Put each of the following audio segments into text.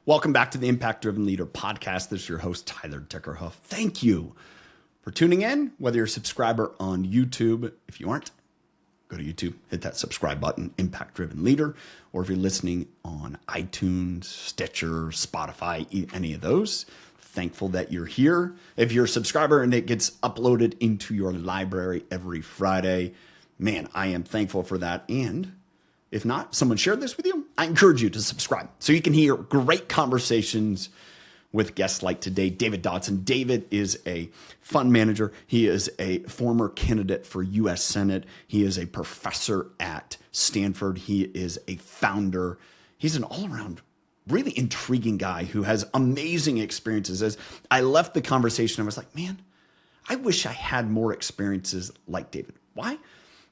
Welcome back to the Impact Driven Leader podcast. This is your host, Tyler Dickerhuff. Thank you for tuning in, whether you're a subscriber on YouTube. If you aren't, go to YouTube, hit that subscribe button, Impact Driven Leader. Or if you're listening on iTunes, Stitcher, Spotify, any of those, thankful that you're here. If you're a subscriber and it gets uploaded into your library every Friday, man, I am thankful for that. And if not, someone shared this with you, I encourage you to subscribe so you can hear great conversations with guests like today, David Dodson. David is a fund manager. He is a former candidate for U.S. Senate. He is a professor at Stanford. He is a founder. He's an all-around really intriguing guy who has amazing experiences. As I left the conversation, I was like, man, I wish I had more experiences like David. Why?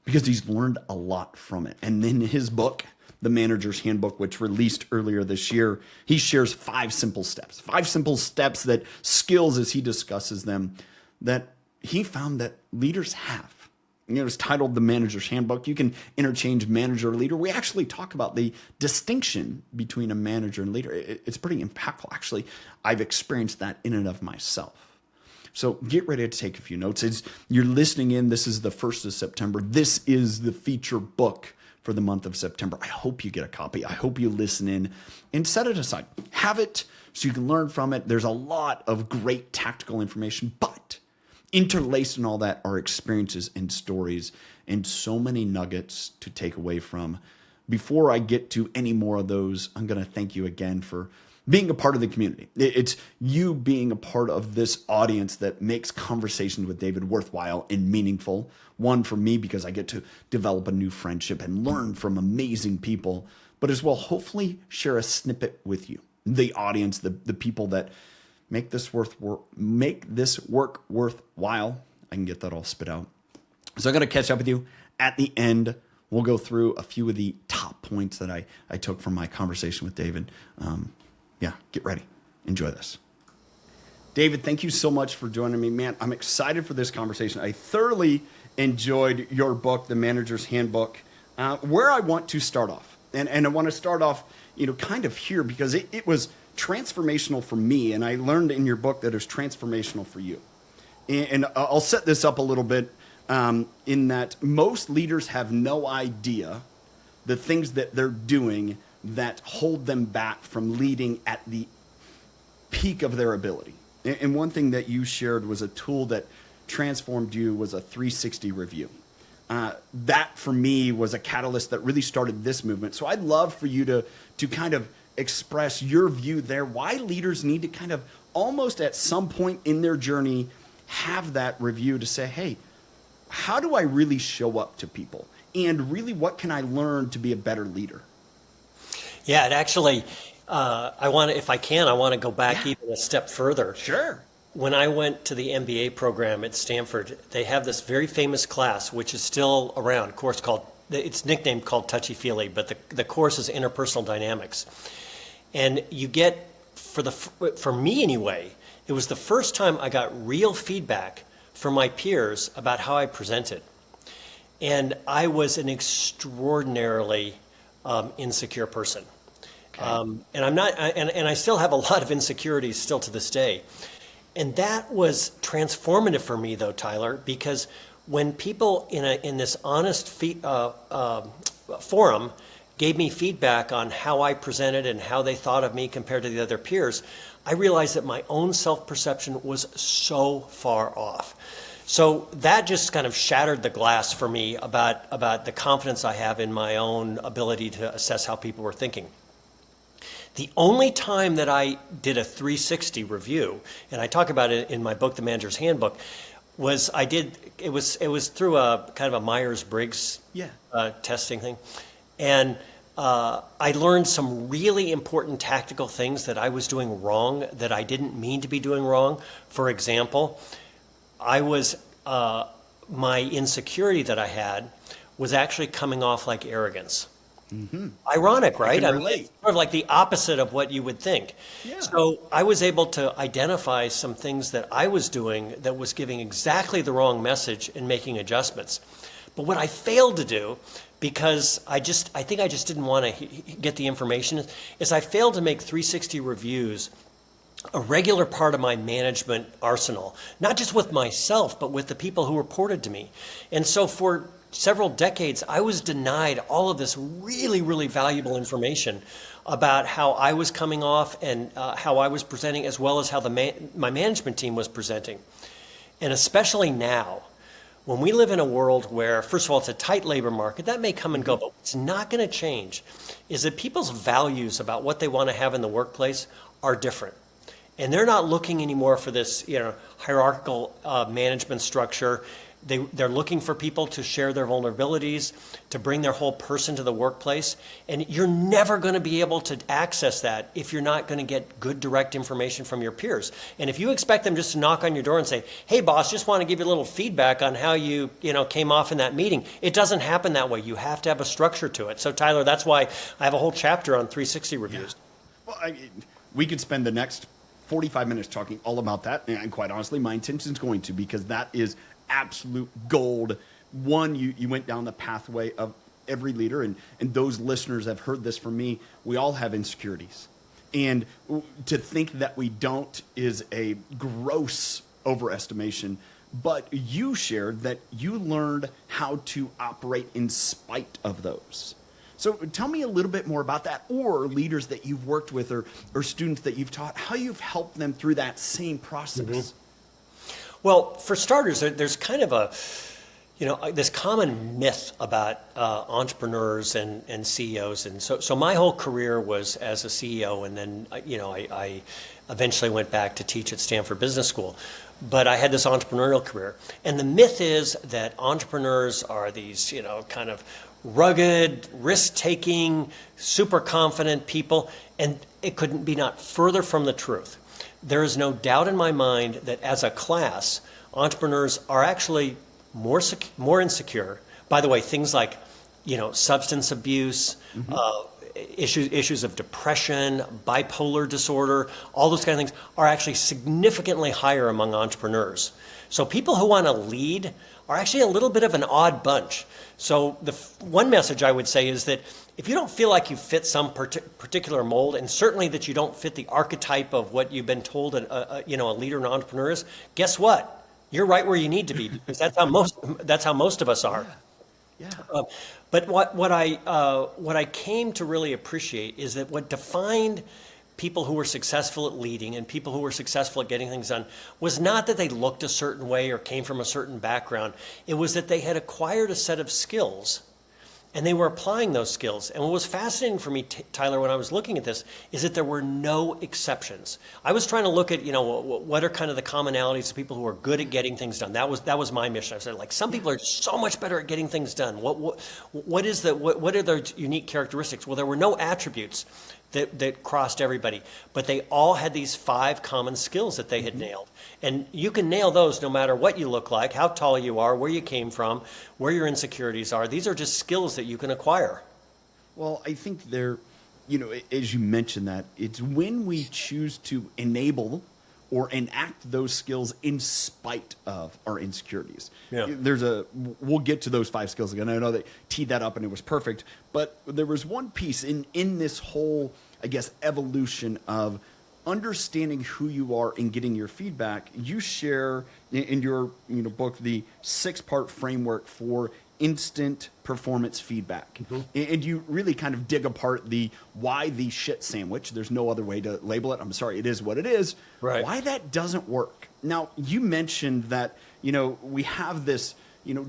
Because he's learned a lot from it. And in his book, The Manager's Handbook, which released earlier this year, he shares 5 simple steps that skills as he discusses them that he found that leaders have. It's titled The Manager's Handbook. You can interchange manager or leader. We actually talk about the distinction between a manager and leader. It's pretty impactful. Actually, I've experienced that in and of myself. So get ready to take a few notes. As you're listening in, this is the 1st of September. This is the feature book for the month of September. I hope you get a copy. I hope you listen in and set it aside. Have it so you can learn from it. There's a lot of great tactical information, but interlaced in all that are experiences and stories and so many nuggets to take away from. Before I get to any more of those, I'm going to thank you again for being a part of the community. It's you being a part of this audience that makes conversations with David worthwhile and meaningful. One, for me, because I get to develop a new friendship and learn from amazing people, but as well, hopefully share a snippet with you, the audience, the people that make this work worthwhile. I can get that all spit out. So I'm going to catch up with you at the end. We'll go through a few of the top points that I took from my conversation with David. Get ready. Enjoy this. David, thank you so much for joining me. Man, I'm excited for this conversation. I thoroughly enjoyed your book, The Manager's Handbook. Where I want to start off, and I want to start off, kind of here because it was transformational for me, and I learned in your book that it was transformational for you. And I'll set this up a little bit in that most leaders have no idea the things that they're doing that hold them back from leading at the peak of their ability. And one thing that you shared was a tool that transformed you was a 360 review. That for me was a catalyst that really started this movement. So I'd love for you to kind of express your view there, why leaders need to kind of almost at some point in their journey have that review to say, hey, how do I really show up to people? And really, what can I learn to be a better leader? Yeah, it actually, I want to go back even a step further. Sure. When I went to the MBA program at Stanford, they have this very famous class, which is still around, course it's nicknamed called Touchy-Feely, but the course is Interpersonal Dynamics. And you get, for me anyway, it was the first time I got real feedback from my peers about how I presented. And I was an extraordinarily insecure person. Okay. And I'm not, and I still have a lot of insecurities still to this day. And that was transformative for me though, Tyler, because when people in this honest forum gave me feedback on how I presented and how they thought of me compared to the other peers, I realized that my own self-perception was so far off. So that just kind of shattered the glass for me about the confidence I have in my own ability to assess how people were thinking. The only time that I did a 360 review, and I talk about it in my book, The Manager's Handbook, was it was through a kind of a Myers-Briggs testing thing. And I learned some really important tactical things that I was doing wrong that I didn't mean to be doing wrong. For example, my insecurity that I had was actually coming off like arrogance. Mm-hmm. Ironic, right? I mean, it's sort of like the opposite of what you would think. Yeah. So I was able to identify some things that I was doing that was giving exactly the wrong message and making adjustments. But what I failed to do, because I think I just didn't want to get the information, is I failed to make 360 reviews a regular part of my management arsenal, not just with myself, but with the people who reported to me. And so for several decades, I was denied all of this really, really valuable information about how I was coming off and how I was presenting, as well as how my management team was presenting. And especially now, when we live in a world where, first of all, it's a tight labor market, that may come and go, but what's not going to change is that people's values about what they want to have in the workplace are different. And they're not looking anymore for this, hierarchical management structure. They're looking for people to share their vulnerabilities, to bring their whole person to the workplace. And you're never going to be able to access that if you're not going to get good direct information from your peers. And if you expect them just to knock on your door and say, hey, boss, just want to give you a little feedback on how you came off in that meeting, it doesn't happen that way. You have to have a structure to it. So, Tyler, that's why I have a whole chapter on 360 reviews. Yeah. Well, we could spend the next 45 minutes talking all about that. And quite honestly, my intention is going to, because that is absolute gold. One, you went down the pathway of every leader, and those listeners have heard this from me. We all have insecurities. And to think that we don't is a gross overestimation. But you shared that you learned how to operate in spite of those. So tell me a little bit more about that, or leaders that you've worked with, or students that you've taught, how you've helped them through that same process. Mm-hmm. Well, for starters, there's kind of this common myth about entrepreneurs and CEOs. And so my whole career was as a CEO, and then, I eventually went back to teach at Stanford Business School. But I had this entrepreneurial career. And the myth is that entrepreneurs are these, kind of rugged, risk-taking, super confident people, and it couldn't be not further from the truth. There is no doubt in my mind that as a class, entrepreneurs are actually more insecure. By the way, things like, substance abuse, issues of depression, bipolar disorder, all those kind of things are actually significantly higher among entrepreneurs. So people who want to lead are actually a little bit of an odd bunch. So the one message I would say is that if you don't feel like you fit some particular mold, and certainly that you don't fit the archetype of what you've been told a leader and entrepreneur is, guess what? You're right where you need to be, because that's how most of us are. Yeah. But what I came to really appreciate is that what defined people who were successful at leading and people who were successful at getting things done was not that they looked a certain way or came from a certain background. It was that they had acquired a set of skills and they were applying those skills. And what was fascinating for me, Tyler, when I was looking at this, is that there were no exceptions. I was trying to look at, what are kind of the commonalities of people who are good at getting things done. That was my mission. I said, some people are so much better at getting things done. What are their unique characteristics? Well, there were no attributes that crossed everybody, but they all had these 5 common skills that they had nailed. And you can nail those no matter what you look like, how tall you are, where you came from, where your insecurities are. These are just skills that you can acquire. Well, I think as you mentioned that, it's when we choose to enable or enact those skills in spite of our insecurities. Yeah. We'll get to those 5 skills again. I know they teed that up and it was perfect, but there was one piece in this whole, I guess, evolution of understanding who you are and getting your feedback. You share in your book the 6-part framework for instant performance feedback. Mm-hmm. And you really kind of dig apart the why the shit sandwich. There's no other way to label it. I'm sorry, it is what it is. Right. Why that doesn't work. Now, you mentioned that, we have this,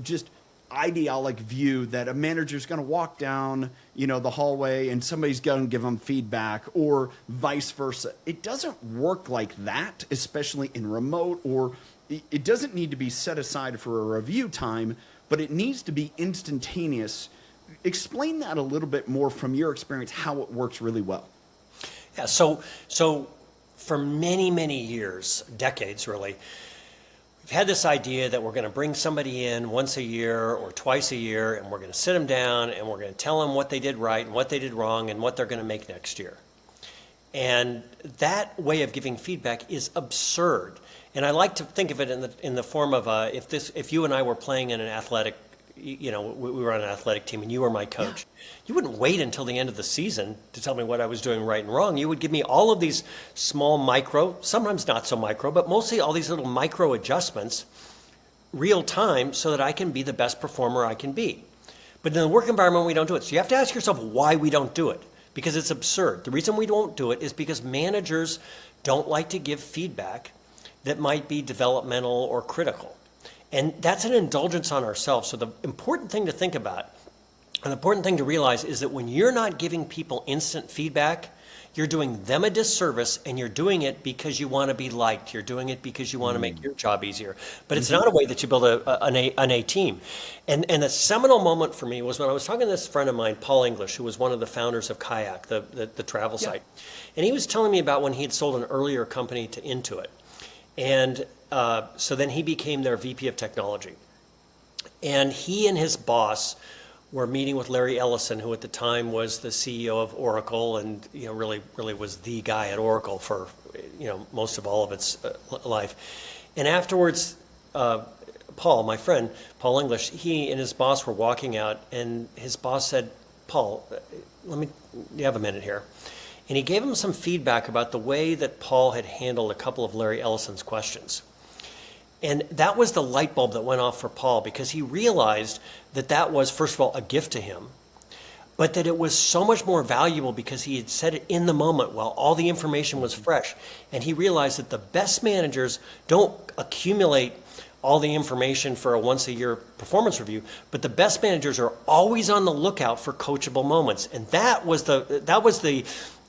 just idealic view that a manager's going to walk down, the hallway and somebody's going to give them feedback, or vice versa. It doesn't work like that, especially in remote, or it doesn't need to be set aside for a review time, but it needs to be instantaneous. Explain that a little bit more from your experience, how it works really well. Yeah, so for many, many years, decades really, we've had this idea that we're going to bring somebody in once a year or twice a year, and we're going to sit them down and we're going to tell them what they did right and what they did wrong and what they're going to make next year. And that way of giving feedback is absurd. And I like to think of it in the form of if you and I were playing in an athletic we were on an athletic team and you were my coach, you wouldn't wait until the end of the season to tell me what I was doing right and wrong. You would give me all of these small micro, sometimes not so micro, but mostly all these little micro adjustments real time so that I can be the best performer I can be. But in the work environment, we don't do it. So you have to ask yourself why we don't do it, because it's absurd. The reason we don't do it is because managers don't like to give feedback that might be developmental or critical. And that's an indulgence on ourselves. So the important thing to think about, an important thing to realize is that when you're not giving people instant feedback, you're doing them a disservice, and you're doing it because you want to be liked. You're doing it because you want to make your job easier. But it's not a way that you build an A team. And a seminal moment for me was when I was talking to this friend of mine, Paul English, who was one of the founders of Kayak, the travel site. And he was telling me about when he had sold an earlier company to Intuit. And so then he became their VP of technology. And he and his boss were meeting with Larry Ellison, who at the time was the CEO of Oracle, and really was the guy at Oracle for most of all of its life. And afterwards, Paul, my friend, Paul English, he and his boss were walking out, and his boss said, "Paul, you have a minute here." And he gave him some feedback about the way that Paul had handled a couple of Larry Ellison's questions. And that was the light bulb that went off for Paul, because he realized that was, first of all, a gift to him, but that it was so much more valuable because he had said it in the moment while all the information was fresh. And he realized that the best managers don't accumulate all the information for a once-a-year performance review, but the best managers are always on the lookout for coachable moments. And that was the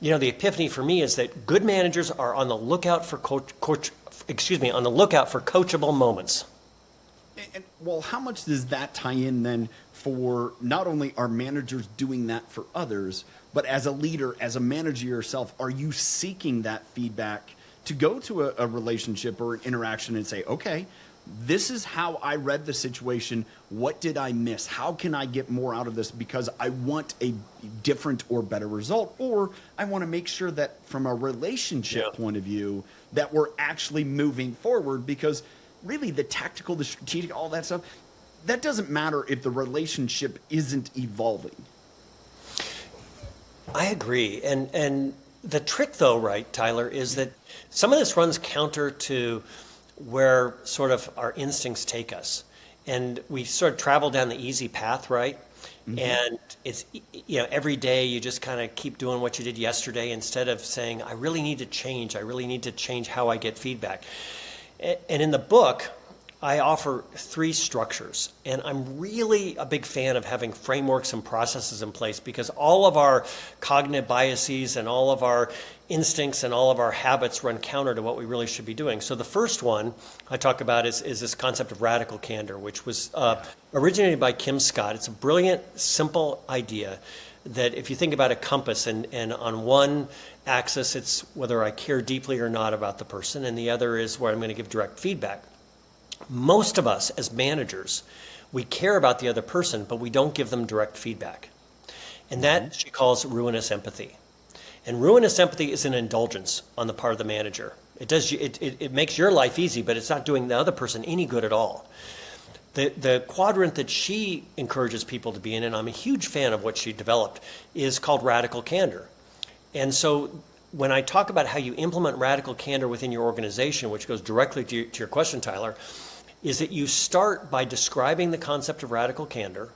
the epiphany for me, is that good managers are on the lookout for on the lookout for coachable moments. And well, how much does that tie in then for not only are managers doing that for others, but as a leader, as a manager yourself, are you seeking that feedback to go to a relationship or an interaction and say, okay, this is how I read the situation. What did I miss? How can I get more out of this because I want a different or better result? Or I want to make sure that from a relationship point of view, that we're actually moving forward, because really the tactical, the strategic, all that stuff, that doesn't matter if the relationship isn't evolving. I agree. And the trick though, right, Tyler, is that some of this runs counter to where sort of our instincts take us. And we sort of travel down the easy path, right? Mm-hmm. And it's, every day you just kind of keep doing what you did yesterday instead of saying, I really need to change. I really need to change how I get feedback. And in the book, I offer 3 structures. And I'm really a big fan of having frameworks and processes in place, because all of our cognitive biases and all of our instincts and all of our habits run counter to what we really should be doing. So the first one I talk about is this concept of radical candor, which was originated by Kim Scott. It's a brilliant, simple idea that if you think about a compass, and on one axis it's whether I care deeply or not about the person, and the other is where I'm going to give direct feedback. Most of us as managers, we care about the other person, but we don't give them direct feedback. And that she calls ruinous empathy. And ruinous empathy is an indulgence on the part of the manager. It makes your life easy, but it's not doing the other person any good at all. The quadrant that she encourages people to be in, and I'm a huge fan of what she developed, is called radical candor. And so when I talk about how you implement radical candor within your organization, which goes directly to your question, Tyler, is that you start by describing the concept of radical candor,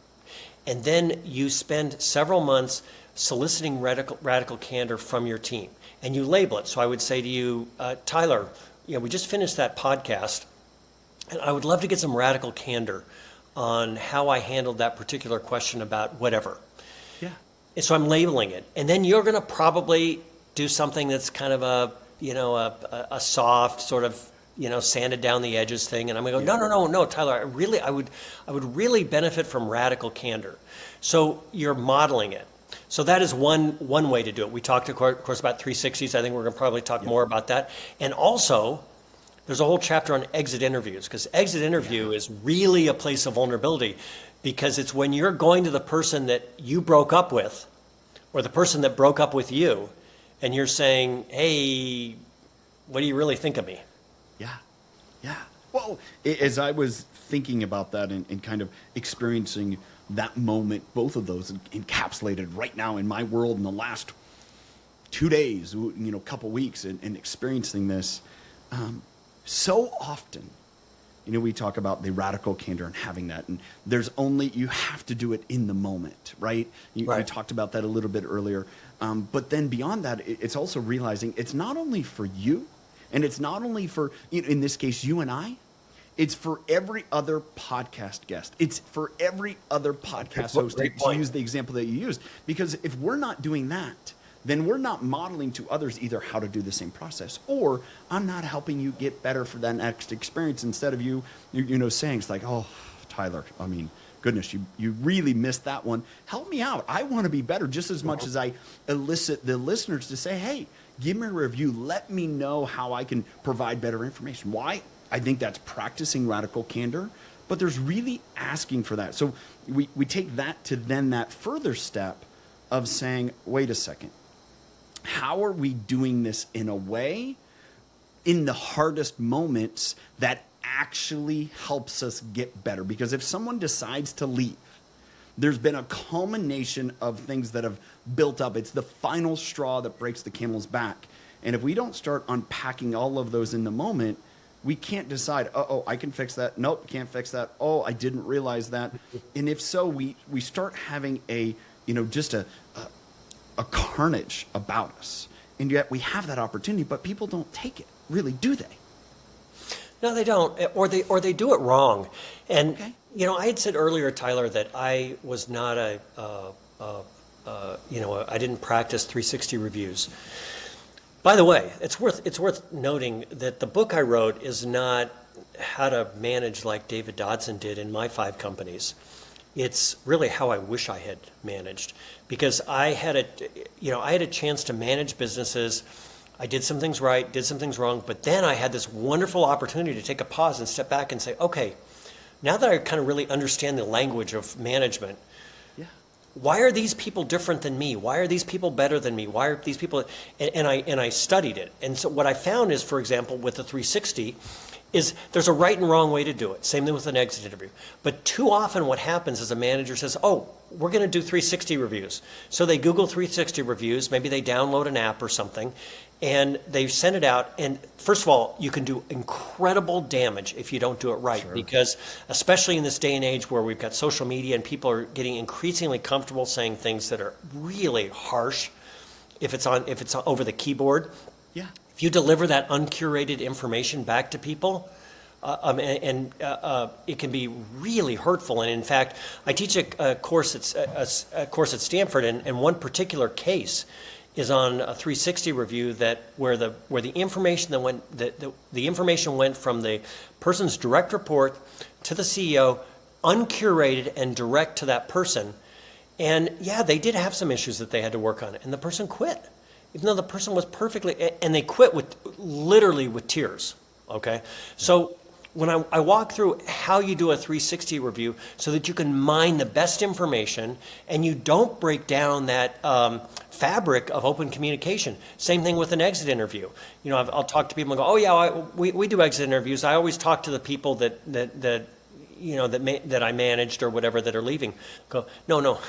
and then you spend several months soliciting radical candor from your team, and you label it. So I would say to you, Tyler, we just finished that podcast, and I would love to get some radical candor on how I handled that particular question about whatever. Yeah. And so I'm labeling it, and then you're going to probably do something that's kind of a soft sort of sanded down the edges thing, and I'm going to go, no, Tyler, I would really benefit from radical candor. So you're modeling it. So that is one way to do it. We talked, of course, about 360s. I think we're going to probably talk more about that. And also, there's a whole chapter on exit interviews, because exit interview is really a place of vulnerability, because it's when you're going to the person that you broke up with, or the person that broke up with you, and you're saying, hey, what do you really think of me? Yeah. Well, as I was thinking about that and kind of experiencing that moment, both of those encapsulated right now in my world in the last 2 days, couple weeks, and experiencing this, so often, we talk about the radical candor and having that, and you have to do it in the moment, right? You talked about that a little bit earlier. But then beyond that, it's also realizing it's not only for you, and it's not only for, in this case, you and I, it's for every other podcast guest. It's for every other podcast host, to use the example that you used. Because if we're not doing that, then we're not modeling to others either how to do the same process, or I'm not helping you get better for that next experience. Instead of you saying, it's like, oh, Tyler, I mean, goodness, you really missed that one. Help me out. I want to be better just as much as I elicit the listeners to say, hey, give me a review. Let me know how I can provide better information. Why? I think that's practicing radical candor, but there's really asking for that. So we take that to then that further step of saying, wait a second, how are we doing this in a way in the hardest moments that actually helps us get better? Because if someone decides to leave, there's been a culmination of things that have built up. It's the final straw that breaks the camel's back. And if we don't start unpacking all of those in the moment, we can't decide, I can fix that. Nope, can't fix that. Oh, I didn't realize that. And if so, we start having just a carnage about us. And yet we have that opportunity, but people don't take it. Really, do they? No, they don't, or they do it wrong. And I had said earlier, Tyler, that I was not I didn't practice 360 reviews. By the way, it's worth noting that the book I wrote is not how to manage like David Dodson did in my 5 companies. It's really how I wish I had managed, because I had a chance to manage businesses. I did some things right, did some things wrong, but then I had this wonderful opportunity to take a pause and step back and say, okay, now that I kind of really understand the language of management, why are these people different than me? Why are these people better than me? Why are these people? And I studied it. And so what I found is, for example, with the 360, is there's a right and wrong way to do it. Same thing with an exit interview. But too often what happens is a manager says, oh, we're going to do 360 reviews. So they Google 360 reviews. Maybe they download an app or something, and they send it out. And first of all, you can do incredible damage if you don't do it right. Sure. Because especially in this day and age where we've got social media and people are getting increasingly comfortable saying things that are really harsh if it's over the keyboard. Yeah. If you deliver that uncurated information back to people, it can be really hurtful. And in fact, I teach a course at Stanford, and one particular case is on a 360 review where the information that went the information went from the person's direct report to the CEO, uncurated and direct to that person. And yeah, they did have some issues that they had to work on, and the person quit. Even though the person was and they quit literally with tears, okay? So when I walk through how you do a 360 review so that you can mine the best information and you don't break down that fabric of open communication. Same thing with an exit interview. I'll talk to people and go, oh yeah, we do exit interviews. I always talk to the people that I managed or whatever that are leaving. Go, no,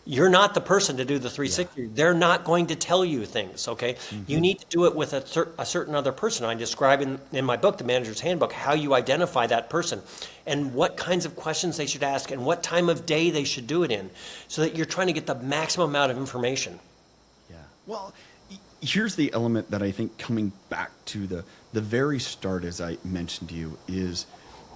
you're not the person to do the 360. Yeah. They're not going to tell you things, okay? Mm-hmm. You need to do it with a certain other person. I describe in my book, The Manager's Handbook, how you identify that person and what kinds of questions they should ask and what time of day they should do it in, so that you're trying to get the maximum amount of information. Yeah. Well, here's the element that I think, coming back to the very start, as I mentioned to you, is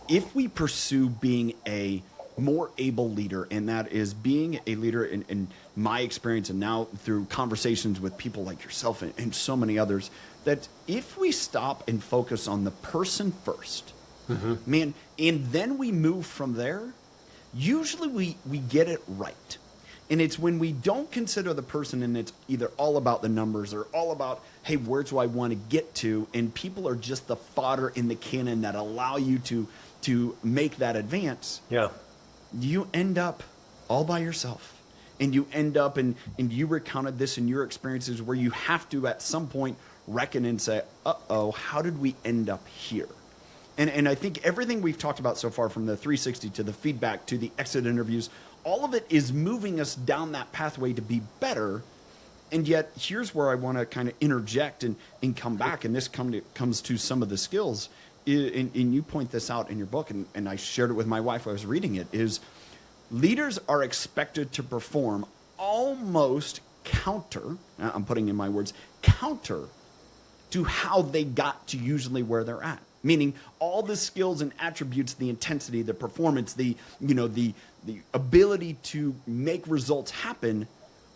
if we pursue being a more able leader, and that is being a leader in my experience and now through conversations with people like yourself and so many others, that if we stop and focus on the person first, man, and then we move from there, usually we get it right. And it's when we don't consider the person and it's either all about the numbers or all about, hey, where do I want to get to? And people are just the fodder in the cannon that allow you to make that advance. Yeah. You end up all by yourself. And you end up, and you recounted this in your experiences, where you have to at some point reckon and say, how did we end up here? And I think everything we've talked about so far, from the 360 to the feedback to the exit interviews, all of it is moving us down that pathway to be better. And yet here's where I want to kind of interject and come back. And this comes to some of the skills. And you point this out in your book, and I shared it with my wife while I was reading it, is leaders are expected to perform almost counter, I'm putting in my words, counter to how they got to usually where they're at. Meaning all the skills and attributes, the intensity, the performance, the ability to make results happen,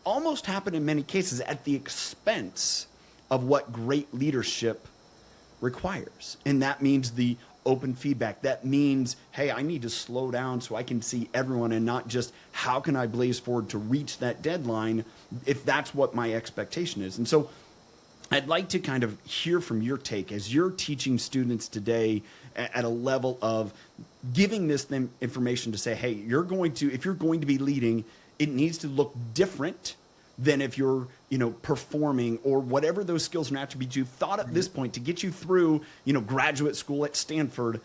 almost happen in many cases at the expense of what great leadership requires. And that means the open feedback. That means, hey, I need to slow down so I can see everyone, and not just how can I blaze forward to reach that deadline if that's what my expectation is. And so I'd like to kind of hear from your take as you're teaching students today at a level of giving this information to say, hey, if you're going to be leading, it needs to look different than if you're, performing, or whatever those skills and attributes you've thought at this point to get you through, graduate school at Stanford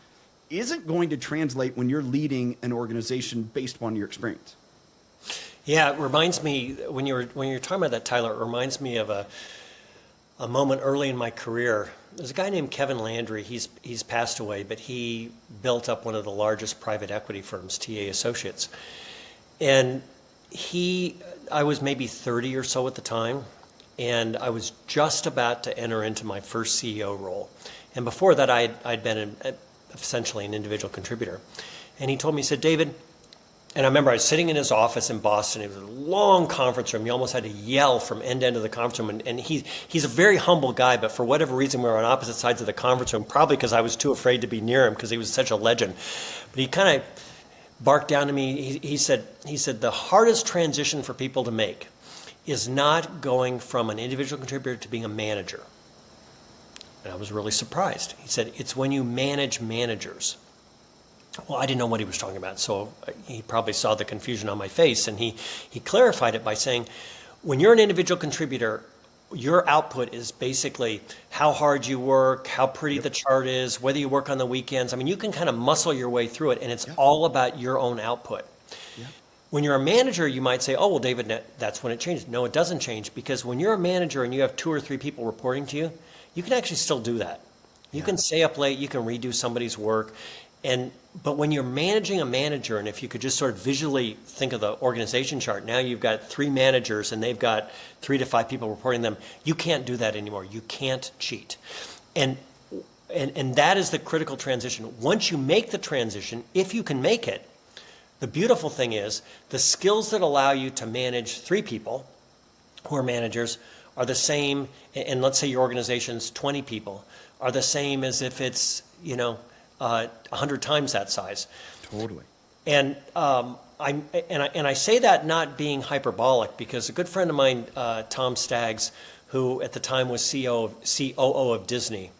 isn't going to translate when you're leading an organization based upon your experience. Yeah, it reminds me, when you're talking about that, Tyler, it reminds me of a moment early in my career. There's a guy named Kevin Landry. He's passed away, but he built up one of the largest private equity firms, TA Associates. And I was maybe 30 or so at the time, and I was just about to enter into my first CEO role. And before that, I'd been essentially an individual contributor. And he told me, he said, David, and I remember I was sitting in his office in Boston. It was a long conference room. You almost had to yell from end to end of the conference room. And he's a very humble guy, but for whatever reason, we were on opposite sides of the conference room, probably because I was too afraid to be near him because he was such a legend. But he kind of barked down to me. He said, the hardest transition for people to make is not going from an individual contributor to being a manager. And I was really surprised. He said, it's when you manage managers. Well, I didn't know what he was talking about, so he probably saw the confusion on my face, and he clarified it by saying, when you're an individual contributor, your output is basically how hard you work, how pretty the chart is, whether you work on the weekends. I mean, you can kind of muscle your way through it, and it's all about your own output. Yeah. When you're a manager, you might say, oh, well, David, that's when it changes. No, it doesn't change, because when you're a manager and you have 2 or 3 people reporting to you, you can actually still do that. You can stay up late, you can redo somebody's work. But when you're managing a manager, and if you could just sort of visually think of the organization chart, now you've got 3 managers and they've got 3 to 5 people reporting them. You can't do that anymore. You can't cheat. And that is the critical transition. Once you make the transition, if you can make it, the beautiful thing is the skills that allow you to manage 3 people who are managers are the same, and let's say your organization's 20 people, are the same as if it's, 100 times that size. Totally. And I say that not being hyperbolic, because a good friend of mine, Tom Staggs, who at the time was COO of Disney,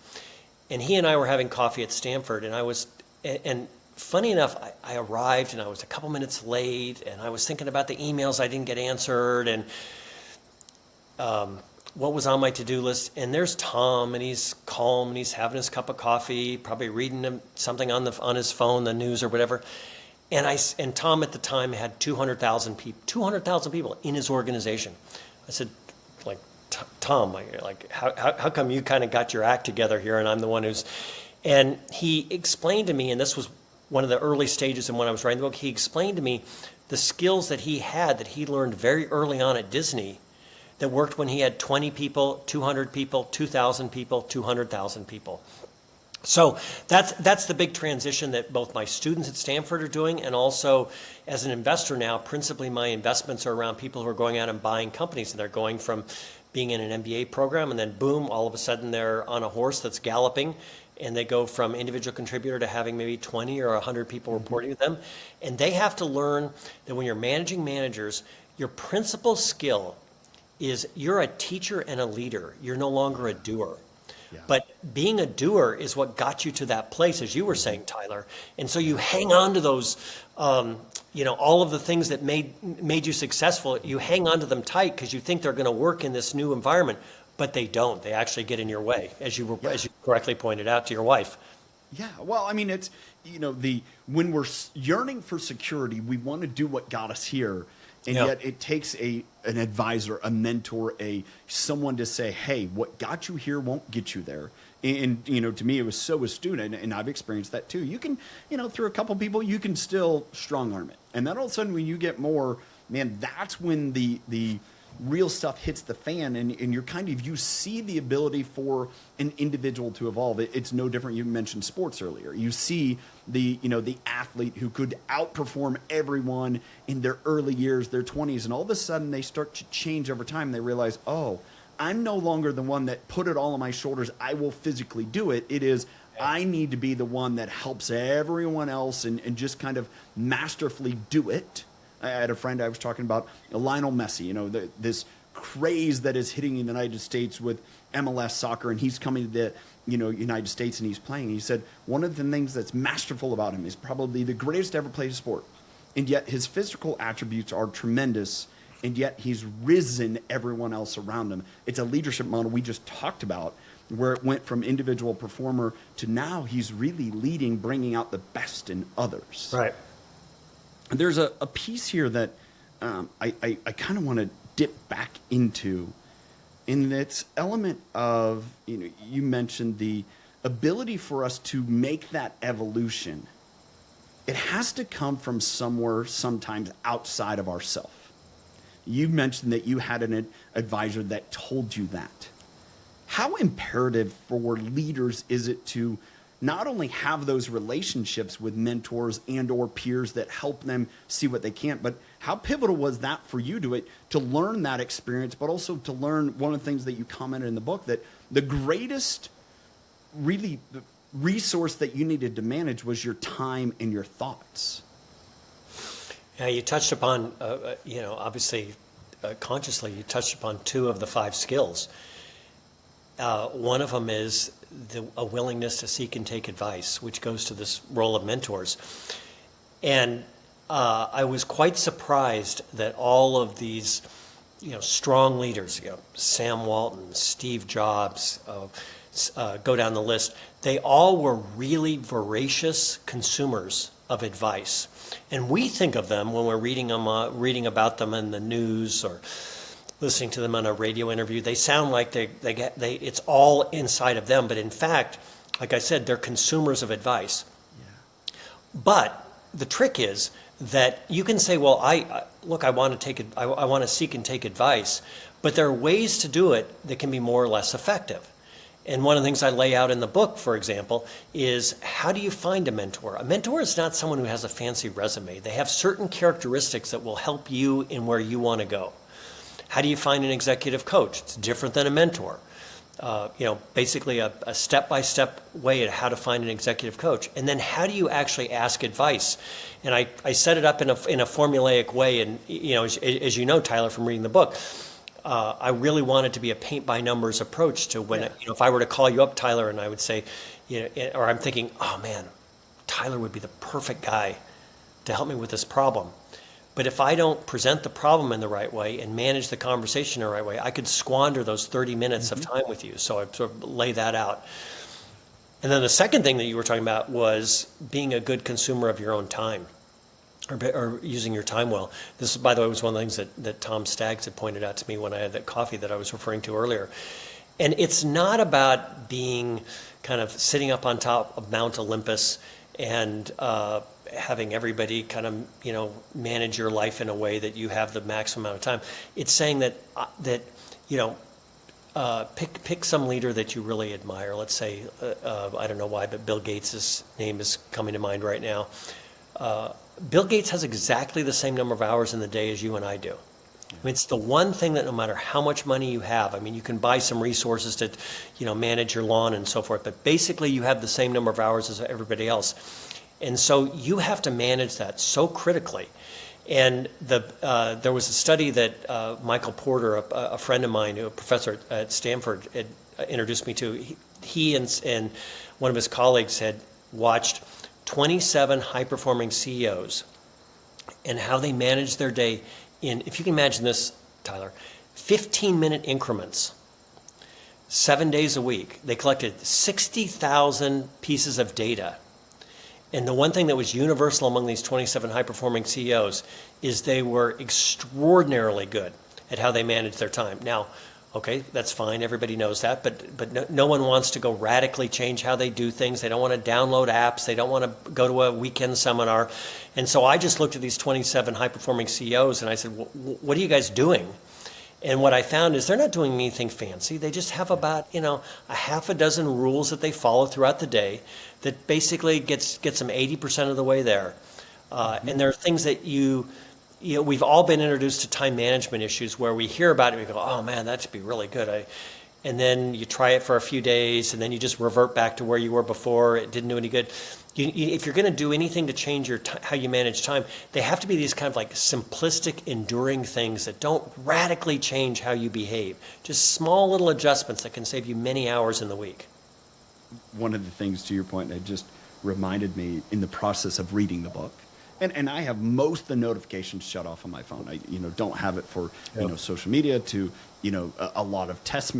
and he and I were having coffee at Stanford, and funny enough, I arrived and I was a couple minutes late, and I was thinking about the emails I didn't get answered, and what was on my to-do list. And there's Tom, and he's calm, and he's having his cup of coffee, probably reading something on his phone, the news or whatever. And Tom at the time had 200,000 people in his organization. I said, like, Tom, how come you kind of got your act together here, and I'm the one who's... And he explained to me, and this was one of the early stages in when I was writing the book, he explained to me the skills that he had, that he learned very early on at Disney, that worked when he had 20 people, 200 people, 2,000 people, 200,000 people. So that's the big transition that both my students at Stanford are doing, and also as an investor now, principally my investments are around people who are going out and buying companies, and they're going from being in an MBA program, and then boom, all of a sudden they're on a horse that's galloping, and they go from individual contributor to having maybe 20 or 100 people reporting to them. And they have to learn that when you're managing managers, your principal skill is you're a teacher and a leader. You're no longer a doer. Yeah. But being a doer is what got you to that place, as you were saying, Tyler. And so you hang on to those, all of the things that made you successful. You hang on to them tight because you think they're going to work in this new environment, but they don't. They actually get in your way, as you correctly pointed out to your wife. Yeah, well, I mean, it's, when we're yearning for security, we want to do what got us here. And Yeah. yet it takes an advisor, a mentor, someone to say, hey, what got you here won't get you there. And, to me, it was so astute, and I've experienced that too. You can, through a couple people, you can still strong arm it. And then all of a sudden, when you get more, man, that's when the real stuff hits the fan, and you see the ability for an individual to evolve. It's no different. You mentioned sports earlier. You see the athlete who could outperform everyone in their early years, their 20s, and all of a sudden they start to change over time. They realize, oh, I'm no longer the one that put it all on my shoulders. I will physically do it. It is, I need to be the one that helps everyone else and just kind of masterfully do it. I had a friend I was talking about, Lionel Messi, this craze that is hitting the United States with MLS soccer, and he's coming to the United States and he's playing. He said one of the things that's masterful about him is probably the greatest to ever play a sport, and yet his physical attributes are tremendous, and yet he's risen everyone else around him. It's a leadership model we just talked about, where it went from individual performer to now he's really leading, bringing out the best in others. Right. There's a piece here that I kind of want to dip back into, in its element of, you mentioned the ability for us to make that evolution. It has to come from somewhere, sometimes outside of ourselves. You mentioned that you had an advisor that told you that. How imperative for leaders is it to not only have those relationships with mentors and or peers that help them see what they can't, but how pivotal was that for you to learn that experience, but also to learn one of the things that you commented in the book, that the greatest really resource that you needed to manage was your time and your thoughts. Yeah, you touched upon, obviously, consciously, you touched upon 2 of the 5 skills. One of them is a willingness to seek and take advice, which goes to this role of mentors. And I was quite surprised that all of these, strong leaders, Sam Walton, Steve Jobs, go down the list, they all were really voracious consumers of advice. And we think of them when we're reading about them in the news or listening to them on a radio interview. They sound like it's all inside of them, but in fact, like I said, they're consumers of advice. Yeah. But the trick is that you can say, well, I want to seek and take advice, but there are ways to do it that can be more or less effective. And one of the things I lay out in the book, for example, is how do you find a mentor? A mentor is not someone who has a fancy resume. They have certain characteristics that will help you in where you want to go. How do you find an executive coach? It's different than a mentor. Basically a step-by-step way of how to find an executive coach. And then how do you actually ask advice? And I set it up in a formulaic way. And, as you know, Tyler, from reading the book, I really wanted to be a paint-by-numbers approach to when, if I were to call you up, Tyler, and I would say, or I'm thinking, oh, man, Tyler would be the perfect guy to help me with this problem. But if I don't present the problem in the right way and manage the conversation in the right way, I could squander those 30 minutes of time with you. So I sort of lay that out. And then the second thing that you were talking about was being a good consumer of your own time, or using your time well. This, by the way, was one of the things that Tom Staggs had pointed out to me when I had that coffee that I was referring to earlier. And it's not about being kind of sitting up on top of Mount Olympus and having everybody kind of, manage your life in a way that you have the maximum amount of time. It's saying that pick some leader that you really admire. Let's say, I don't know why, but Bill Gates' name is coming to mind right now. Bill Gates has exactly the same number of hours in the day as you and I do. I mean, it's the one thing that no matter how much money you have, I mean, you can buy some resources to, manage your lawn and so forth, but basically you have the same number of hours as everybody else. And so you have to manage that so critically. And there was a study that Michael Porter, a friend of mine, a professor at Stanford, had introduced me to. He and one of his colleagues had watched 27 high-performing CEOs and how they managed their day in, if you can imagine this, Tyler, 15-minute increments. 7 days a week. They collected 60,000 pieces of data. And the one thing that was universal among these 27 high-performing CEOs is they were extraordinarily good at how they managed their time. Now, okay, that's fine. Everybody knows that. But no one wants to go radically change how they do things. They don't want to download apps. They don't want to go to a weekend seminar. And so I just looked at these 27 high-performing CEOs and I said, what are you guys doing? And what I found is they're not doing anything fancy. They just have about, a half a dozen rules that they follow throughout the day that basically gets them 80% of the way there. And there are things that we've all been introduced to time management issues where we hear about it and we go, oh man, that'd be really good. And then you try it for a few days and then you just revert back to where you were before. It didn't do any good. If you're going to do anything to change how you manage time, they have to be these kind of like simplistic, enduring things that don't radically change how you behave. Just small little adjustments that can save you many hours in the week. One of the things, to your point, that just reminded me in the process of reading the book, and I have most of the notifications shut off on my phone. I don't have it for social media to a lot of text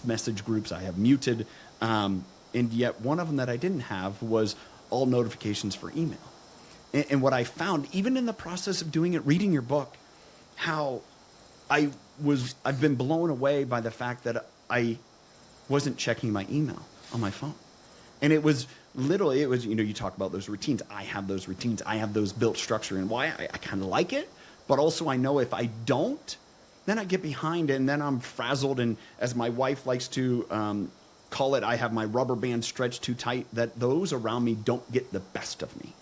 message groups I have muted, and yet one of them that I didn't have was all notifications for email. And what I found, even in the process of doing it, reading your book, how I've been blown away by the fact that I wasn't checking my email on my phone. And it was literally, you talk about those routines. I have those routines. I have those built structure. And why I kind of like it, but also I know if I don't, then I get behind and then I'm frazzled. And as my wife likes to call it, I have my rubber band stretched too tight, that those around me don't get the best of me.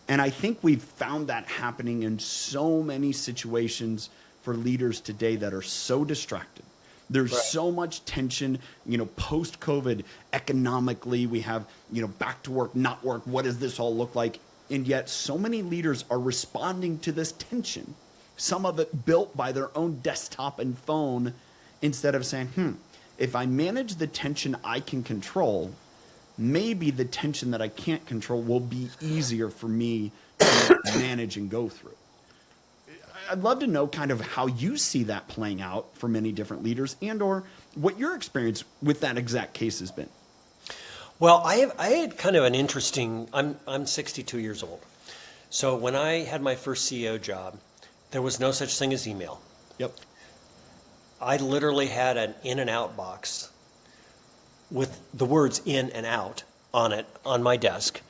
And I think we've found that happening in so many situations for leaders today that are so distracted. There's right. so much tension, post-COVID, economically, we have, back to work, not work, what does this all look like? And yet so many leaders are responding to this tension, some of it built by their own desktop and phone, instead of saying, if I manage the tension I can control, maybe the tension that I can't control will be easier for me to manage and go through. I'd love to know kind of how you see that playing out for many different leaders and or what your experience with that exact case has been. Well, I had kind of an interesting, I'm 62 years old. So when I had my first CEO job, there was no such thing as email. Yep. I literally had an in and out box with the words in and out on it on my desk,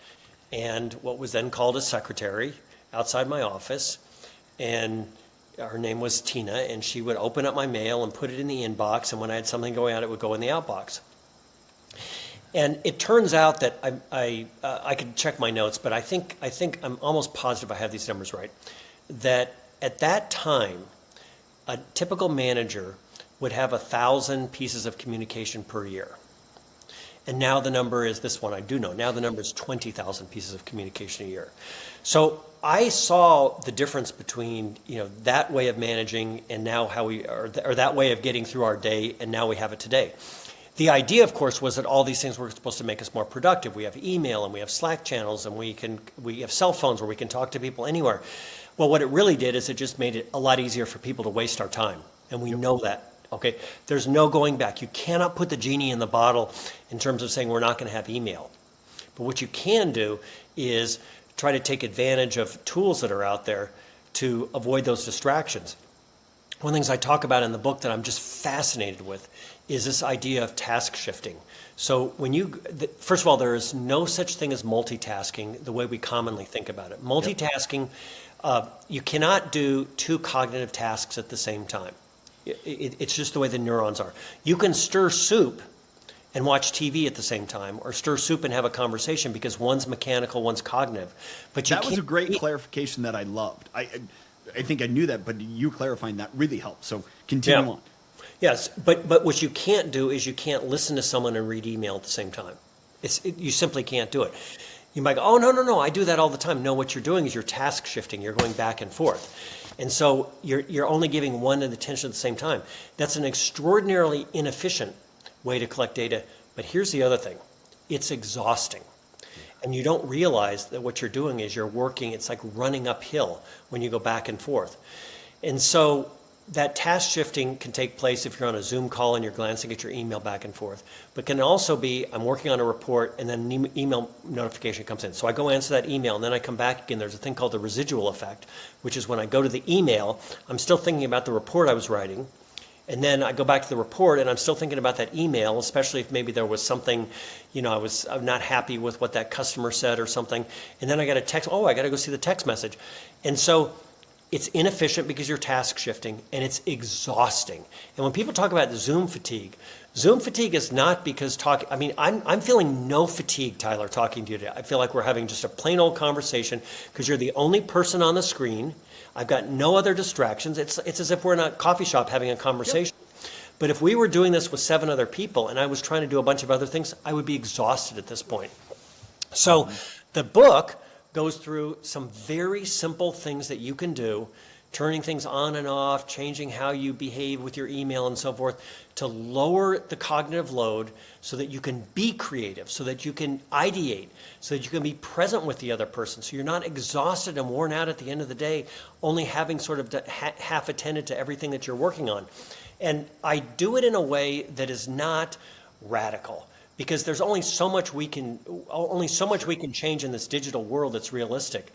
and what was then called a secretary outside my office. And her name was Tina, and she would open up my mail and put it in the inbox, and when I had something going on, it would go in the outbox. And it turns out that I could check my notes, but I think I'm almost positive I have these numbers right, that at that time, a typical manager would have 1,000 pieces of communication per year. And now the number is this one, I do know. Now the number is 20,000 pieces of communication a year. So I saw the difference between that way of managing and now how or that way of getting through our day, and now we have it today. The idea, of course, was that all these things were supposed to make us more productive. We have email and we have Slack channels and we have cell phones where we can talk to people anywhere. Well, what it really did is it just made it a lot easier for people to waste our time, and we know that. Okay, there's no going back. You cannot put the genie in the bottle in terms of saying we're not going to have email. But what you can do is try to take advantage of tools that are out there to avoid those distractions. One of the things I talk about in the book that I'm just fascinated with is this idea of task shifting. So first of all, there is no such thing as multitasking the way we commonly think about it. Multitasking, you cannot do two cognitive tasks at the same time. It's just the way the neurons are. You can stir soup and watch TV at the same time, or stir soup and have a conversation, because one's mechanical, one's cognitive. But that was a great clarification that I loved. I think I knew that, but you clarifying that really helped. So continue on. Yes, but what you can't do is you can't listen to someone and read email at the same time. You simply can't do it. You might go, oh, no, I do that all the time. No, what you're doing is you're task shifting. You're going back and forth. And so you're only giving one attention at the same time. That's an extraordinarily inefficient way to collect data. But here's the other thing. It's exhausting. And you don't realize that what you're doing is you're working, it's like running uphill when you go back and forth. And so that task shifting can take place if you're on a Zoom call and you're glancing at your email back and forth, but can also be I'm working on a report and then an email notification comes in. So I go answer that email and then I come back again. There's a thing called the residual effect, which is when I go to the email, I'm still thinking about the report I was writing. And then I go back to the report and I'm still thinking about that email, especially if maybe there was something, I'm not happy with what that customer said or something. And then I got a text, I got to go see the text message. And so it's inefficient because you're task shifting and it's exhausting. And when people talk about Zoom fatigue is not because I'm feeling no fatigue, Tyler, talking to you today. I feel like we're having just a plain old conversation because you're the only person on the screen. I've got no other distractions. It's as if we're in a coffee shop having a conversation. Yep. But if we were doing this with 7 other people and I was trying to do a bunch of other things, I would be exhausted at this point. So the book goes through some very simple things that you can do, turning things on and off, changing how you behave with your email and so forth, to lower the cognitive load so that you can be creative, so that you can ideate, so that you can be present with the other person, so you're not exhausted and worn out at the end of the day, only having sort of half attended to everything that you're working on. And I do it in a way that is not radical, because there's only so much we can change in this digital world that's realistic.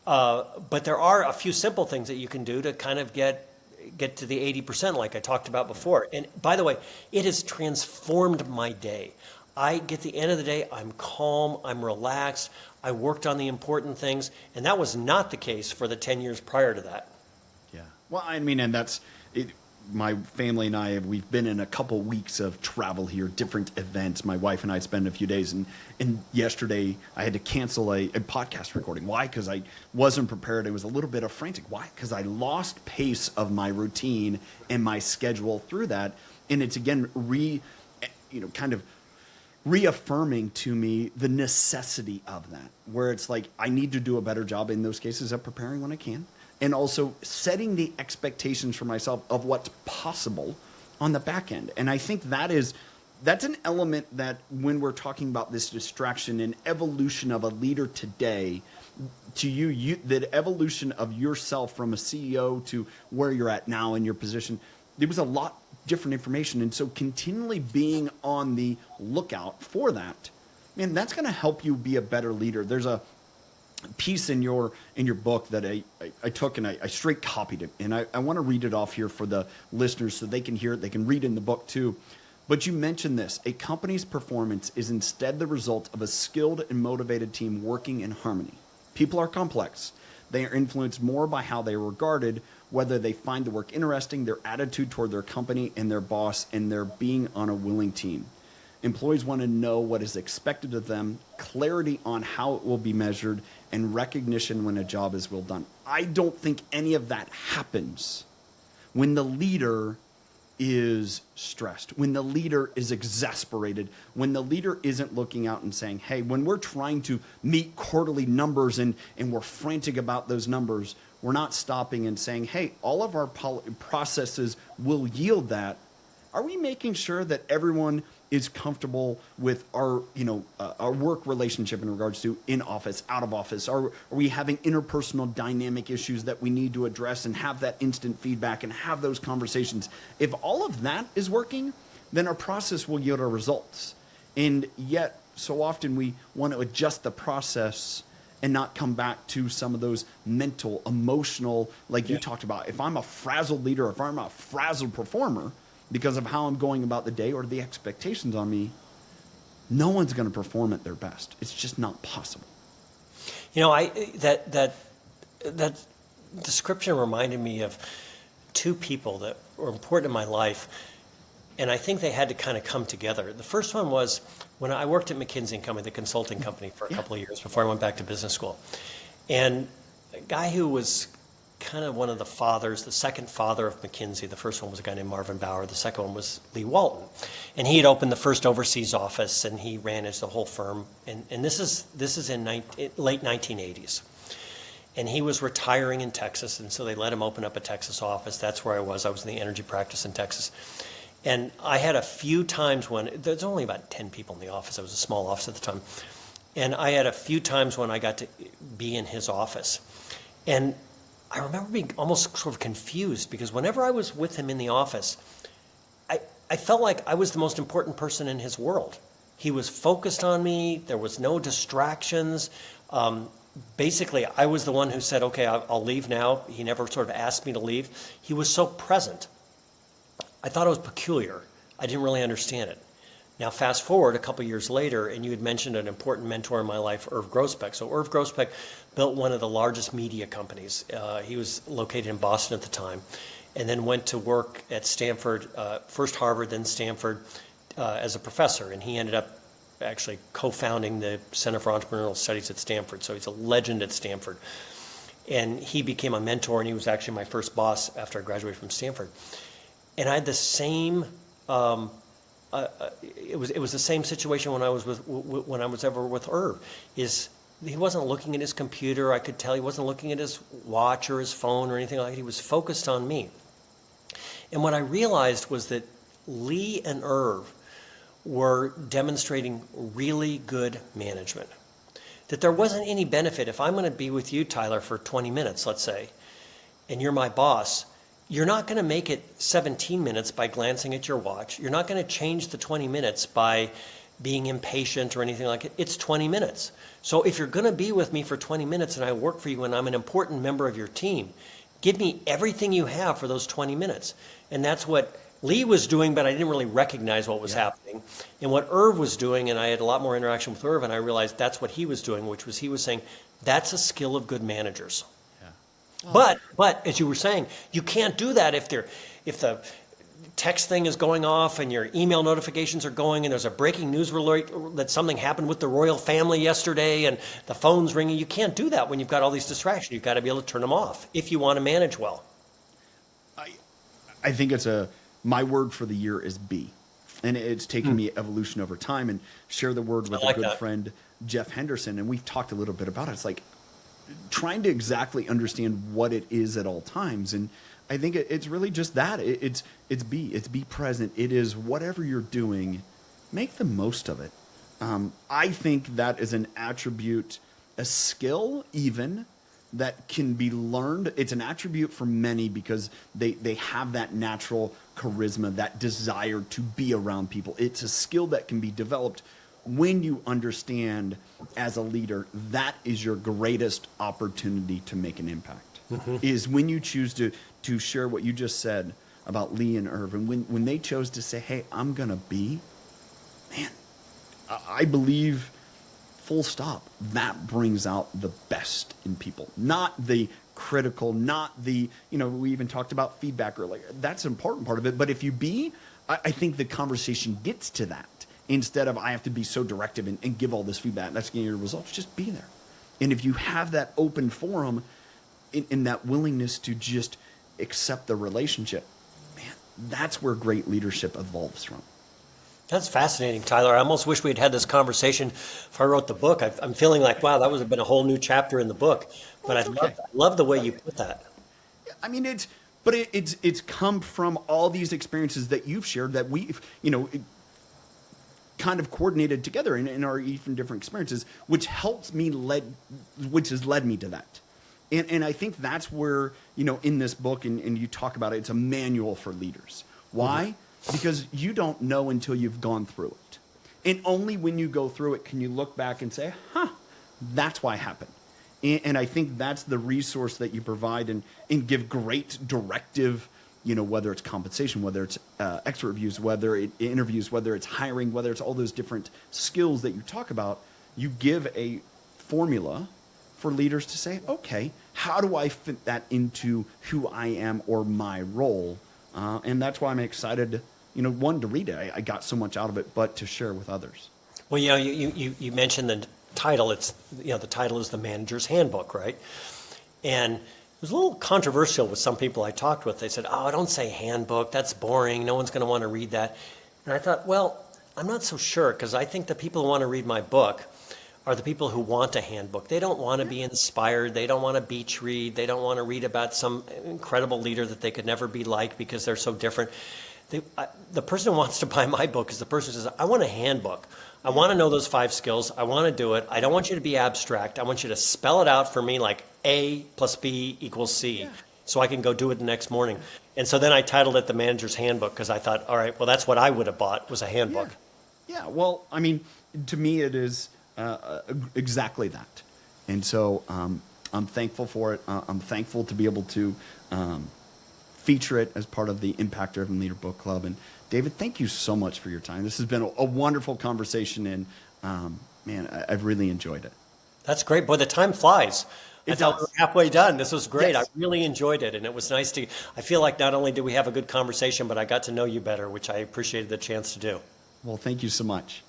But there are a few simple things that you can do to kind of get to the 80% like I talked about before. And by the way, it has transformed my day. I get the end of the day, I'm calm, I'm relaxed, I worked on the important things, and that was not the case for the 10 years prior to that. Yeah. Well, I mean, and that's it. My family and I, we've been in a couple weeks of travel here, different events. My wife and I spent a few days, and yesterday I had to cancel a podcast recording. Why? Because I wasn't prepared. It was a little bit of frantic. Why? Because I lost pace of my routine and my schedule through that. And it's again, kind of reaffirming to me the necessity of that, where it's like, I need to do a better job in those cases of preparing when I can. And also setting the expectations for myself of what's possible on the back end. And I think that's an element that when we're talking about this distraction and evolution of a leader today, to you the evolution of yourself from a CEO to where you're at now in your position, there was a lot different information. And so continually being on the lookout for that, man, that's going to help you be a better leader. There's a piece in your book that I took and I straight copied it, and I want to read it off here for the listeners so they can hear it, they can read in the book too. But you mentioned this: a company's performance is instead the result of a skilled and motivated team working in harmony. People are complex. They are influenced more by how they are regarded, whether they find the work interesting, their attitude toward their company and their boss, and their being on a willing team. Employees want to know what is expected of them, clarity on how it will be measured, and recognition when a job is well done. I don't think any of that happens when the leader is stressed, when the leader is exasperated, when the leader isn't looking out and saying, hey, when we're trying to meet quarterly numbers and we're frantic about those numbers, we're not stopping and saying, hey, all of our processes will yield that. Are we making sure that everyone is comfortable with our work relationship in regards to in office, out of office? Are we having interpersonal dynamic issues that we need to address and have that instant feedback and have those conversations? If all of that is working, then our process will yield our results. And yet, so often we want to adjust the process and not come back to some of those mental, emotional, like you talked about. If I'm a frazzled leader, if I'm a frazzled performer, because of how I'm going about the day or the expectations on me, no one's going to perform at their best. It's just not possible. That description reminded me of 2 people that were important in my life, and I think they had to kind of come together. The first one was when I worked at McKinsey & Company, the consulting company, for a couple of years before I went back to business school. And a guy who was kind of one of the fathers, the second father of McKinsey. The first one was a guy named Marvin Bower. The second one was Lee Walton. And he had opened the first overseas office, and he managed the whole firm. And this is in late 1980s. And he was retiring in Texas, and so they let him open up a Texas office. That's where I was. I was in the energy practice in Texas. And I had a few times when, there's only about 10 people in the office. It was a small office at the time. And I had a few times when I got to be in his office. And I remember being almost sort of confused because whenever I was with him in the office, I felt like I was the most important person in his world. He was focused on me. There was no distractions. Basically, I was the one who said, okay, I'll leave now. He never sort of asked me to leave. He was so present. I thought it was peculiar. I didn't really understand it. Now, fast forward a couple years later, and you had mentioned an important mentor in my life, Irv Grousbeck. So Irv Grousbeck built one of the largest media companies. He was located in Boston at the time, and then went to work at Stanford, first Harvard, then Stanford, as a professor. And he ended up actually co-founding the Center for Entrepreneurial Studies at Stanford. So he's a legend at Stanford. And he became a mentor, and he was actually my first boss after I graduated from Stanford. And I had the same... it was the same situation when I was ever with Irv. He wasn't looking at his computer. I could tell he wasn't looking at his watch or his phone or anything like that. He was focused on me. And what I realized was that Lee and Irv were demonstrating really good management. That there wasn't any benefit. If I'm going to be with you, Tyler, for 20 minutes, let's say, and you're my boss, you're not going to make it 17 minutes by glancing at your watch. You're not going to change the 20 minutes by being impatient or anything like it. It's 20 minutes. So if you're going to be with me for 20 minutes and I work for you and I'm an important member of your team, give me everything you have for those 20 minutes. And that's what Lee was doing, but I didn't really recognize what was happening. And what Irv was doing, and I had a lot more interaction with Irv, and I realized that's what he was doing, which was he was saying, that's a skill of good managers. But as you were saying, you can't do that if the text thing is going off and your email notifications are going and there's a breaking news alert that something happened with the royal family yesterday and the phone's ringing. You can't do that when you've got all these distractions. You've got to be able to turn them off if you want to manage well. I think my word for the year is be. And it's taken me evolution over time, and share the word with a good friend, Jeff Henderson. And we've talked a little bit about it. It's like trying to exactly understand what it is at all times. And I think it's really just that. It's be present. It is whatever you're doing, make the most of it. I think that is an attribute, a skill even, that can be learned. It's an attribute for many because they have that natural charisma, that desire to be around people. It's a skill that can be developed when you understand as a leader that is your greatest opportunity to make an impact. Is when you choose to share what you just said about Lee and Irv, and when they chose to say, hey, I'm gonna be, man, I believe, full stop, that brings out the best in people. Not the critical, not the, we even talked about feedback earlier. That's an important part of it. But if you be, I think the conversation gets to that. Instead of I have to be so directive and give all this feedback, that's getting your results, just be there. And if you have that open forum in that willingness to just accept the relationship, man, that's where great leadership evolves from. That's fascinating, Tyler. I almost wish we'd had this conversation before I wrote the book. I'm feeling like, wow, that would have been a whole new chapter in the book. But I love the way you put that. I mean, it's come from all these experiences that you've shared that we've, kind of coordinated together in our even different experiences, which has led me to that. And I think that's where, in this book, and you talk about it, it's a manual for leaders. Why? Because you don't know until you've gone through it. And only when you go through it can you look back and say, that's why it happened. And I think that's the resource that you provide and give great directive, whether it's compensation, whether it's expert reviews, whether it interviews, whether it's hiring, whether it's all those different skills that you talk about. You give a formula for leaders to say, okay, how do I fit that into who I am or my role? And that's why I'm excited, one, to read it. I got so much out of it, but to share with others. Well, you mentioned the title. It's, the title is The Manager's Handbook, right? And it was a little controversial with some people I talked with. They said, don't say handbook. That's boring. No one's going to want to read that. And I thought, well, I'm not so sure, because I think the people who want to read my book are the people who want a handbook. They don't want to be inspired. They don't want to beach read. They don't want to read about some incredible leader that they could never be like because they're so different. The person who wants to buy my book is the person who says, I want a handbook. I want to know those 5 skills. I want to do it. I don't want you to be abstract. I want you to spell it out for me like A plus B equals C. So I can go do it the next morning. And so then I titled it The Manager's Handbook because I thought, all right, well, that's what I would have bought was a handbook. Yeah. Well, I mean, to me, it is exactly that. And so I'm thankful for it. I'm thankful to be able to feature it as part of the Impact Driven Leader Book Club. And David, thank you so much for your time. This has been a wonderful conversation, and man, I've really enjoyed it. That's great. Boy, the time flies. I thought we were halfway done. This was great. Yes. I really enjoyed it, and it was nice I feel like not only did we have a good conversation, but I got to know you better, which I appreciated the chance to do. Well, thank you so much.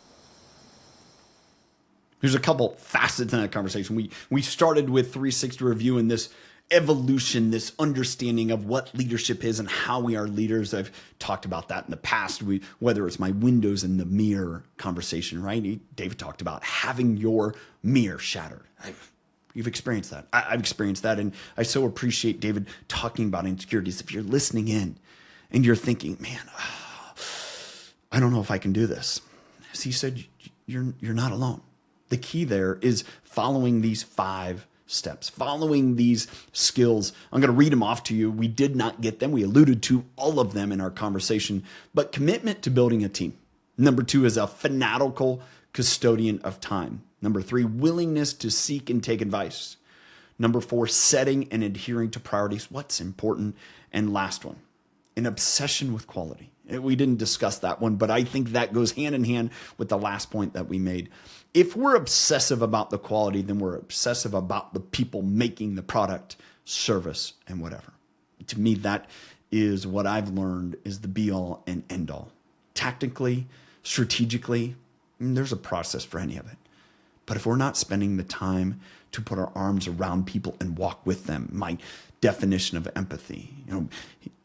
There's a couple facets in that conversation. We started with 360 review and this evolution, this understanding of what leadership is and how we are leaders. I've talked about that in the past, whether it's my windows and the mirror conversation, right? David talked about having your mirror shattered. You've experienced that. I've experienced that. And I so appreciate David talking about insecurities. If you're listening in and you're thinking, man, I don't know if I can do this. As he said, you're not alone. The key there is following these 5 steps, following these skills. I'm going to read them off to you. We did not get them. We alluded to all of them in our conversation, but commitment to building a team. Number 2 is a fanatical custodian of time. Number 3, willingness to seek and take advice. Number 4, setting and adhering to priorities. What's important? And last one, an obsession with quality. We didn't discuss that one, but I think that goes hand in hand with the last point that we made. If we're obsessive about the quality, then we're obsessive about the people making the product, service, and whatever. To me, that is what I've learned is the be all and end all. Tactically, strategically, there's a process for any of it. But if we're not spending the time to put our arms around people and walk with them, my definition of empathy,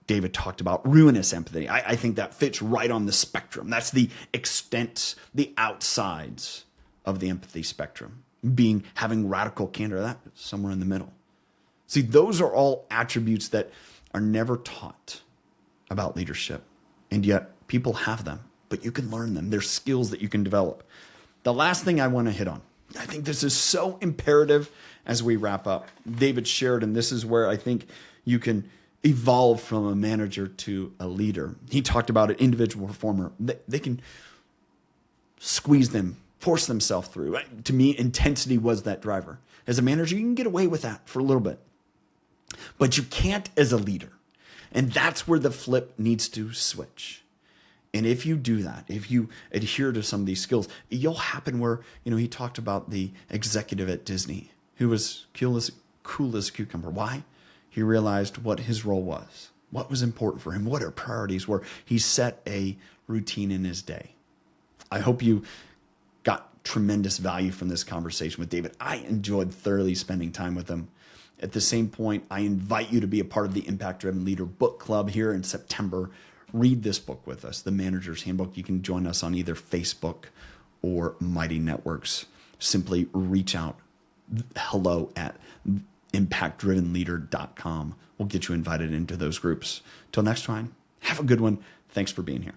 David talked about ruinous empathy. I think that fits right on the spectrum. That's the extent, the outsides of the empathy spectrum. Having radical candor, that's somewhere in the middle. See, those are all attributes that are never taught about leadership. And yet people have them, but you can learn them. They're skills that you can develop. The last thing I want to hit on, I think this is so imperative as we wrap up. David shared, and this is where I think you can evolve from a manager to a leader. He talked about an individual performer. They can squeeze them, force themselves through. To me, intensity was that driver. As a manager, you can get away with that for a little bit, but you can't as a leader. And that's where the flip needs to switch. And if you do that, if you adhere to some of these skills, you'll happen where, he talked about the executive at Disney who was cool as a cucumber. Why? He realized what his role was, what was important for him, what our priorities were. He set a routine in his day. I hope you got tremendous value from this conversation with David. I enjoyed thoroughly spending time with him. At the same point, I invite you to be a part of the Impact Driven Leader Book Club here in September. Read this book with us, The Manager's Handbook. You can join us on either Facebook or Mighty Networks. Simply reach out, hello@impactdrivenleader.com. We'll get you invited into those groups. Till next time, have a good one. Thanks for being here.